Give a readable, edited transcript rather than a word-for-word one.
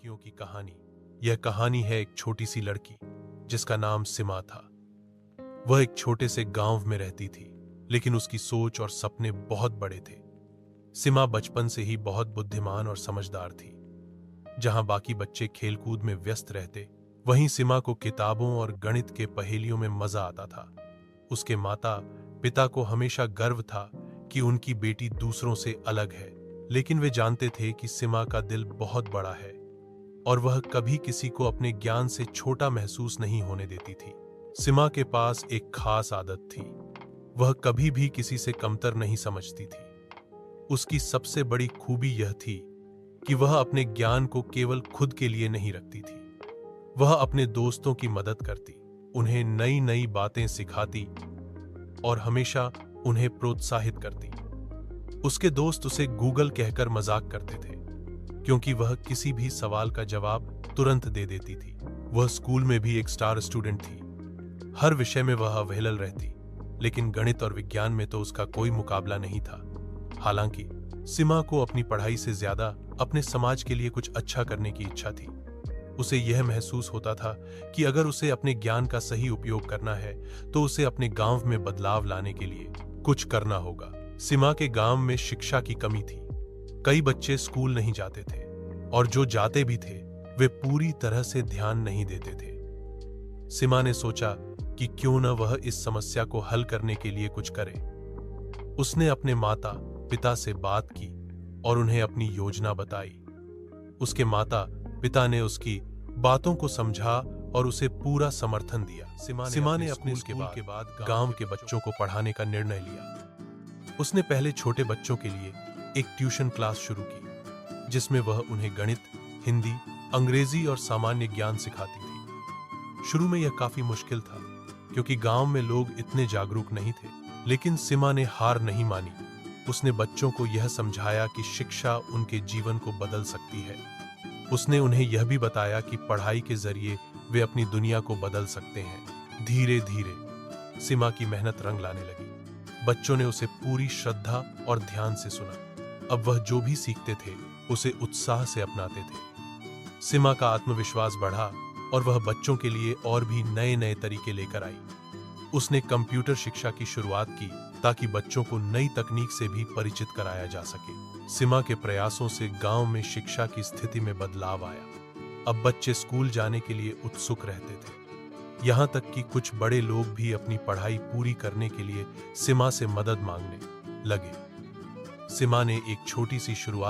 लड़कियों की कहानी। यह कहानी है एक छोटी सी लड़की जिसका नाम सिमा था। वह एक छोटे से गांव में रहती थी, लेकिन उसकी सोच और सपने बहुत बड़े थे। सिमा बचपन से ही बहुत बुद्धिमान और समझदार थी। जहां बाकी बच्चे खेलकूद में व्यस्त रहते, वहीं सिमा को किताबों और गणित के पहेलियों में मजा आता था। उसके माता पिता को हमेशा गर्व था कि उनकी बेटी दूसरों से अलग है, लेकिन वे जानते थे कि सिमा का दिल बहुत बड़ा है और वह कभी किसी को अपने ज्ञान से छोटा महसूस नहीं होने देती थी। सिमा के पास एक खास आदत थी, वह कभी भी किसी से कमतर नहीं समझती थी। उसकी सबसे बड़ी खूबी यह थी कि वह अपने ज्ञान को केवल खुद के लिए नहीं रखती थी। वह अपने दोस्तों की मदद करती, उन्हें नई नई बातें सिखाती और हमेशा उन्हें प्रोत्साहित करती। उसके दोस्त उसे गूगल कहकर मजाक करते थे, क्योंकि वह किसी भी सवाल का जवाब तुरंत दे देती थी। वह स्कूल में भी एक स्टार स्टूडेंट थी। हर विषय में वह अव्वल रहती, लेकिन गणित और विज्ञान में तो उसका कोई मुकाबला नहीं था। हालांकि सिमा को अपनी पढ़ाई से ज्यादा अपने समाज के लिए कुछ अच्छा करने की इच्छा थी। उसे यह महसूस होता था कि अगर उसे अपने ज्ञान का सही उपयोग करना है तो उसे अपने गांव में बदलाव लाने के लिए कुछ करना होगा। सिमा के गांव में शिक्षा की कमी थी। कई बच्चे स्कूल नहीं जाते थे और जो जाते भी थे वे पूरी तरह से ध्यान नहीं देते थे। सिमा ने सोचा कि क्यों न वह इस समस्या को हल करने के लिए कुछ करे। उसने अपने माता पिता से बात की और उन्हें अपनी योजना बताई। उसके माता पिता ने उसकी बातों को समझा और उसे पूरा समर्थन दिया। सिमा ने अपने स्कूल के बाद गांव के बच्चों को पढ़ाने का निर्णय लिया। उसने पहले छोटे बच्चों के लिए एक ट्यूशन क्लास शुरू की, जिसमें वह उन्हें गणित, हिंदी, अंग्रेजी और सामान्य ज्ञान सिखाती थी। शुरू में यह काफी मुश्किल था, क्योंकि गांव में लोग इतने जागरूक नहीं थे, लेकिन सिमा ने हार नहीं मानी। उसने बच्चों को यह समझाया कि शिक्षा उनके जीवन को बदल सकती है। उसने उन्हें यह भी बताया कि पढ़ाई के जरिए वे अपनी दुनिया को बदल सकते हैं। धीरे धीरे सिमा की मेहनत रंग लाने लगी। बच्चों ने उसे पूरी श्रद्धा और ध्यान से सुना। अब वह जो भी सीखते थे उसे उत्साह से अपनाते थे। सिमा का आत्मविश्वास बढ़ा और वह बच्चों के लिए और भी नए नए तरीके लेकर आई। उसने कंप्यूटर शिक्षा की शुरुआत की ताकि बच्चों को नई तकनीक से भी परिचित कराया जा सके। सिमा के प्रयासों से गांव में शिक्षा की स्थिति में बदलाव आया। अब बच्चे स्कूल जाने के लिए उत्सुक रहते थे। यहां तक कि कुछ बड़े लोग भी अपनी पढ़ाई पूरी करने के लिए सिमा से मदद मांगने लगे। सिमा ने एक छोटी सी शुरुआत